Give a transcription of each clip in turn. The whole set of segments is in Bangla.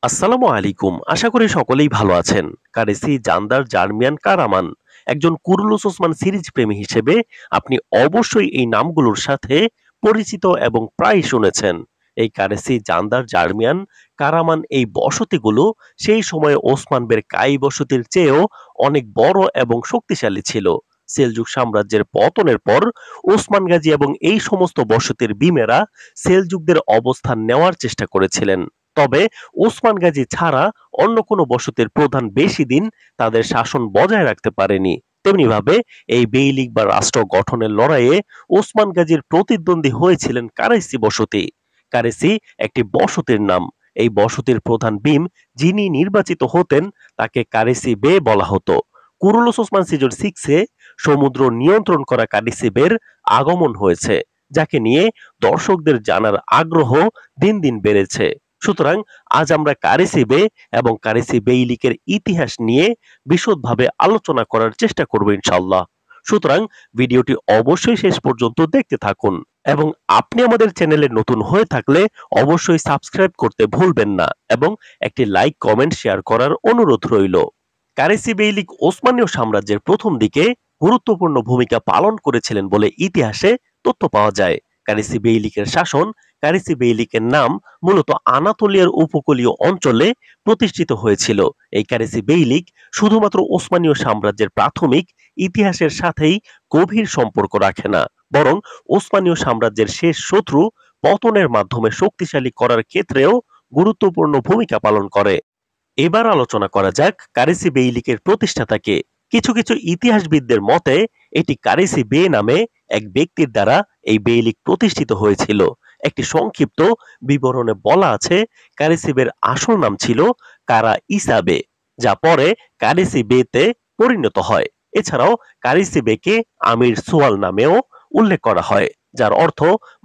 আসসালামু আলাইকুম। আশা করি সকলেই ভালো আছেন। কারেসি জান্দার জার্মিয়ান কারামান একজন কুরুলুস ওসমান সিরিজ প্রেমী হিসেবে আপনি অবশ্যই এই নামগুলোর সাথে পরিচিত এবং প্রায় শুনেছেন। এই কারেসি জান্দার জার্মিয়ান কারামান এই বসতিগুলো সেই সময়ে ওসমানদের কায়ী বসতির চেয়েও অনেক বড় এবং শক্তিশালী ছিল। সেলজুক সাম্রাজ্যের পতনের পর ওসমান গাজী এবং এই সমস্ত বসতির বিমেরা সেলজুকদের অবস্থান নেওয়ার চেষ্টা করেছিলেন। তবে ওসমান গাজী ছাড়া অন্য কোনো বসতির প্রধান বেশি দিন তাদের শাসন বজায় রাখতে পারেনি। তেমনিভাবে এই বেইলিক বা রাষ্ট্র গঠনের লড়াইয়ে ওসমান গাজীর প্রতিদ্বন্দ্বী হয়েছিলেন কারেসি বসতি। কারেসি একটি বসতির নাম। এই বসতির প্রধান বিম যিনি নির্বাচিত হতেন তাকে কারেসি বে বলা হতো। কুরুলুস ওসমান সিজন 6-এ সমুদ্র নিয়ন্ত্রণ করা কারেসি বের আগমন হয়েছে, যাকে নিয়ে দর্শকদের জানার আগ্রহ দিন দিন বেড়েছে। সুতরাং আজ আমরা কারেসি বে এবং কারেসি বেইলিকের ইতিহাস নিয়ে বিশদভাবে আলোচনা করার চেষ্টা করব ইনশাআল্লাহ। সুতরাং ভিডিওটি অবশ্যই শেষ পর্যন্ত দেখতে থাকুন এবং আপনি আমাদের চ্যানেলে নতুন হয়ে থাকলে অবশ্যই সাবস্ক্রাইব করতে ভুলবেন না এবং একটি লাইক কমেন্ট শেয়ার করার অনুরোধ রইল। কারেসি বেইলিক ওসমানীয় সাম্রাজ্যের প্রথম দিকে গুরুত্বপূর্ণ ভূমিকা পালন করেছিলেন বলে ইতিহাসে তথ্য পাওয়া যায়। কারেসি বেইলিকের শাসন, কারেসি বেইলিকের নাম মূলত আনাতোলিয়ার উপকূলীয় অঞ্চলে প্রতিষ্ঠিত হয়েছিল। এই কারেসি বেইলিক শুধুমাত্র ওসমানীয় সাম্রাজ্যের প্রাথমিক ইতিহাসের সাথেই গভীর সম্পর্ক রাখে না, বরং ওসমানীয় সাম্রাজ্যের শেষ শত্রু পতনের মাধ্যমে শক্তিশালী করার ক্ষেত্রেও গুরুত্বপূর্ণ ভূমিকা পালন করে। এবার আলোচনা করা যাক কারেসি বেইলিকের প্রতিষ্ঠাতাকে। কিছু কিছু ইতিহাসবিদদের মতে এটি কারেসি বে নামে এক ব্যক্তির দ্বারা এই বেইলিক প্রতিষ্ঠিত হয়েছিল। একটি সংক্ষিপ্ত বিবরণে বলা আছে কারেসি বের আসল নাম ছিল কারা ইসা বে, যা পরে কারেসি বেতে পরিণত হয়। এছাড়াও কারেসি বেকে আমির সুয়াল নামেও উল্লেখ করা হয়, যার অর্থ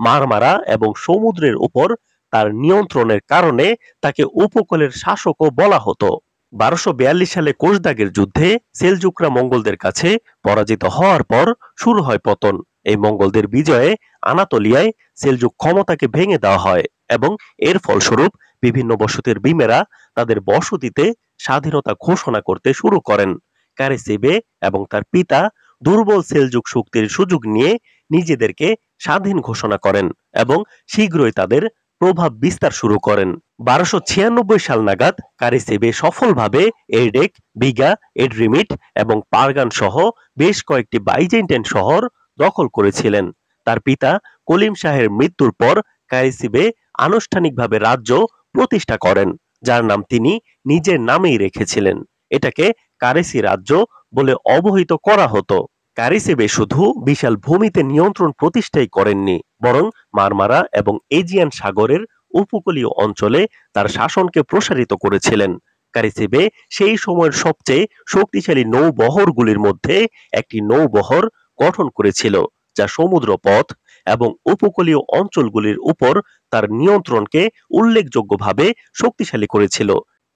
মারমারা, এবং সমুদ্রের উপর তার নিয়ন্ত্রণের কারণে তাকে উপকূলের শাসকও বলা হতো। 1242 সালে কোষদাগের যুদ্ধে সেলজুকরা মঙ্গোলদের কাছে পরাজিত হওয়ার পর শুরু হয় পতন। এই মঙ্গোলদের বিজয়ে আনাতোলিয়ায় সেলজুক ক্ষমতাকে ভেঙে দেওয়া হয় এবং এর ফলস্বরূপ বিভিন্ন বসতির বিমেরা তাদের বসতিতে স্বাধীনতা ঘোষণা করতে শুরু করেন। কারেসিবে এবং তার পিতা দুর্বল সেলজুক শক্তির সুযোগ নিয়ে নিজেদেরকে স্বাধীন ঘোষণা করেন এবং শীঘ্রই তাদের প্রভাব বিস্তার শুরু করেন। 1296 সাল নাগাদ কারেসিবে সফলভাবে এরডেক, বিগা, এড্রিমিট এবং পারগান সহ বেশ কয়েকটি বাইজেন্টাইন শহর দখল করেছিলেন। তার পিতা কলিম শাহের মৃত্যুর পর কারেসিবে আনুষ্ঠানিকভাবে রাজ্য প্রতিষ্ঠা করেন, যার নাম তিনি নিজের নামেই রেখেছিলেন। এটাকে কারেসি রাজ্য বলে অবহিত করা হতো। কারিসেবে শুধু বিশাল ভূমিতে নিয়ন্ত্রণ প্রতিষ্ঠাই করেননি, বরং মারমারা এবং এজিয়ান সাগরের উপকূলীয় অঞ্চলে তার শাসনকে প্রসারিত করেছিলেন। কারিসেবে সেই সময়ের সবচেয়ে শক্তিশালী নৌবহরগুলির মধ্যে একটি নৌবহর গঠন করেছিল, যা সমুদ্র পথ এবং উপকূলীয় অঞ্চলগুলির উপর তার নিয়ন্ত্রণকে উল্লেখযোগ্যভাবে শক্তিশালী করেছিল।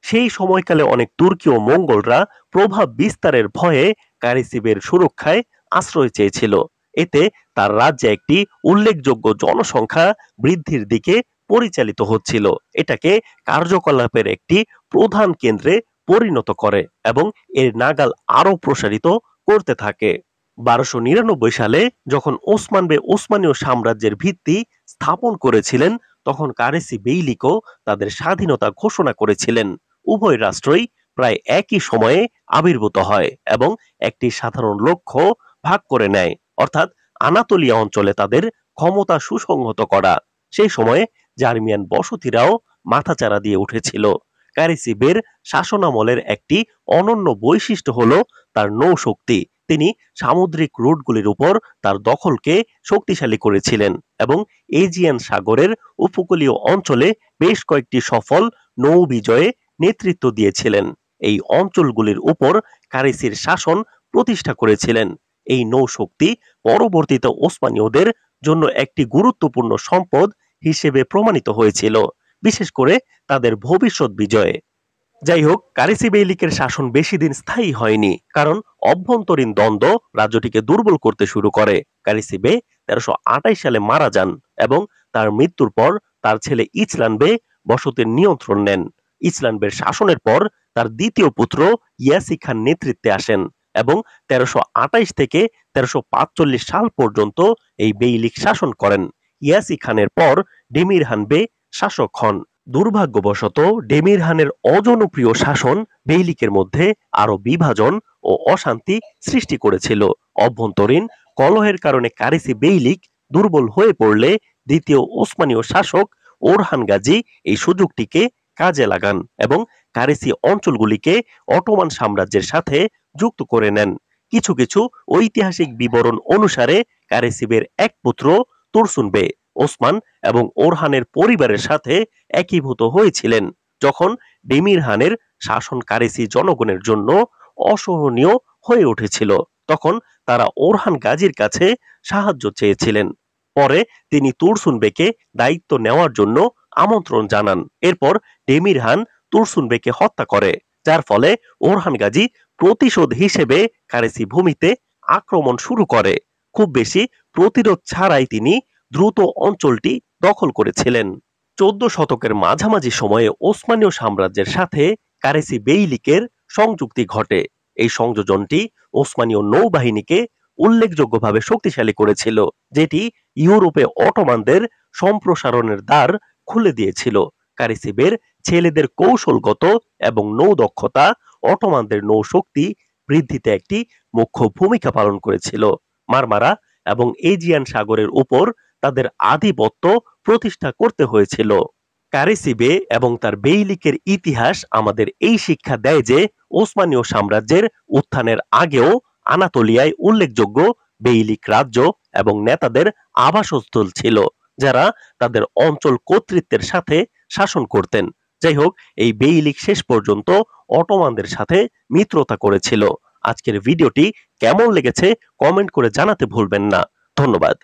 সেই সময়কালে অনেক তুর্কি ও মঙ্গোলরা প্রভাব বিস্তারের ভয়ে কারিসিবের সুরক্ষায় আশ্রয় চেয়েছিল। এতে তার রাজ্যে একটি উল্লেখযোগ্য জনসংখ্যা বৃদ্ধির দিকে পরিচালিত হচ্ছিল। এটাকে কার্যকলাপের একটি প্রধান কেন্দ্রে পরিণত করে এবং এর নাগাল আরো প্রসারিত করতে থাকে। 1299 সালে যখন ওসমানীয় সাম্রাজ্যের ভিত্তি স্থাপন করেছিলেন, তখন কারেসি বেইলিকও তাদের স্বাধীনতা ঘোষণা করেছিলেন। উভয় রাষ্ট্রই প্রায় একই সময়ে আবির্ভূত হয় এবং একটি সাধারণ লক্ষ্য ভাগ করে নেয়, অর্থাৎ আনাতোলিয়া অঞ্চলে তাদের ক্ষমতা সুসংহত করা। সেই সময়ে জার্মিয়ান বসতিরাও মাথাচাড়া দিয়ে উঠেছিল। কারিসিবের শাসনামলের একটি অনন্য বৈশিষ্ট্য হলো তার নৌশক্তি। তিনি সামুদ্রিক রুটগুলির উপর তার দখলকে শক্তিশালী করেছিলেন এবং এজিয়ান সাগরের উপকূলীয় অঞ্চলে বেশ কয়েকটি সফল নৌ বিজয়ে নেতৃত্ব দিয়েছিলেন। এই অঞ্চলগুলির উপর কারেসির শাসন প্রতিষ্ঠা করেছিলেন। এই নৌশক্তি পরবর্তীতে ওসমানীয়দের জন্য একটি গুরুত্বপূর্ণ সম্পদ হিসেবে প্রমাণিত হয়েছিল, বিশেষ করে তাদের ভবিষ্যৎ বিজয়ে। যাই হোক, কারেসি বেইলিকের শাসন বেশি দিন স্থায়ী হয়নি, কারণ অভ্যন্তরীণ দ্বন্দ্ব রাজ্যটিকে দুর্বল করতে শুরু করে। কারেসি বে 1328 সালে মারা যান এবং তার মৃত্যুর পর তার ছেলে ইচলান বে বসতির নিয়ন্ত্রণ নেন। ইসলামের শাসনের পর তার দ্বিতীয় পুত্র ইয়াসি খান নেতৃত্বে আসেন এবং 1328 থেকে 1345 সাল পর্যন্ত এই বেইলিক শাসন করেন। ইয়াসি খানের পর ডেমিরহান বে শাসক হন। দুর্ভাগ্যবশত ডেমিরহানের অজনপ্রিয় শাসন বেইলিকের মধ্যে আরো বিভাজন ও অশান্তি সৃষ্টি করেছিল। অভ্যন্তরীণ কলহের কারণে কারেসি বেইলিক দুর্বল হয়ে পড়লে দ্বিতীয় ওসমানীয় শাসক ওরহান গাজী এই সুযোগটিকে কাজে লাগান এবং কারেসি অঞ্চলগুলিকে অটোমান সাম্রাজ্যের সাথে যুক্ত করে নেন। কিছু কিছু ঐতিহাসিক বিবরণ অনুসারে কারেসিবের এক পুত্র তুরসুন বে ওসমান এবং ওরহানের পরিবারের সাথে একীভূত হয়েছিলেন। যখন ডেমিরহানের শাসন কারেসি জনগণের জন্য অসহনীয় হয়ে উঠেছিল, তখন তারা ওরহান গাজীর কাছে সাহায্য চেয়েছিলেন। পরে তিনি তুরসুন বেকে দায়িত্ব নেওয়ার জন্য আমন্ত্রণ জানান। এরপর ডেমিরহান তুরসুন বেকে হত্যা করে, যার ফলে ওরহান গাজী প্রতিশোধ হিসেবে কারেসি ভূমিতে আক্রমণ শুরু করে। খুব বেশি প্রতিরোধ ছাড়াই তিনি দ্রুত অঞ্চলটি দখল করেছিলেন। 14 শতকের মাঝামাঝি সময়ে ওসমানীয় সাম্রাজ্যের সাথে কারেসি বেইলিকের সংযুক্তি ঘটে। এই সংযোজনটি ওসমানীয় নৌবাহিনীকে উল্লেখযোগ্যভাবে শক্তিশালী করেছিল, যেটি ইউরোপে অটোমানদের সম্প্রসারণের দ্বার খুলে দিয়েছিল। কারেসিবের ছেলেদের কৌশলগত এবং নৌদক্ষতা অটোমানদের নৌশক্তি বৃদ্ধিতে একটি মুখ্য ভূমিকা পালন করেছিল। মারমারা এবং এজিয়ান সাগরের উপর তাদের আধিপত্য প্রতিষ্ঠা করতে হয়েছিল। কারেসিবে এবং তার বেইলিকের ইতিহাস আমাদের এই শিক্ষা দেয় যে ওসমানীয় সাম্রাজ্যের উত্থানের আগেও আনাতোলিয়ায় উল্লেখযোগ্য বেইলিক রাজ্য এবং নেতাদের আবাসস্থল ছিল, যারা তাদের অঞ্চল কর্তৃত্বের সাথে শাসন করতেন। যাই হোক, এই বেইলিক শেষ পর্যন্ত অটোমানদের সাথে মিত্রতা করেছিল। আজকের ভিডিওটি কেমন লেগেছে কমেন্ট করে জানাতে ভুলবেন না। ধন্যবাদ।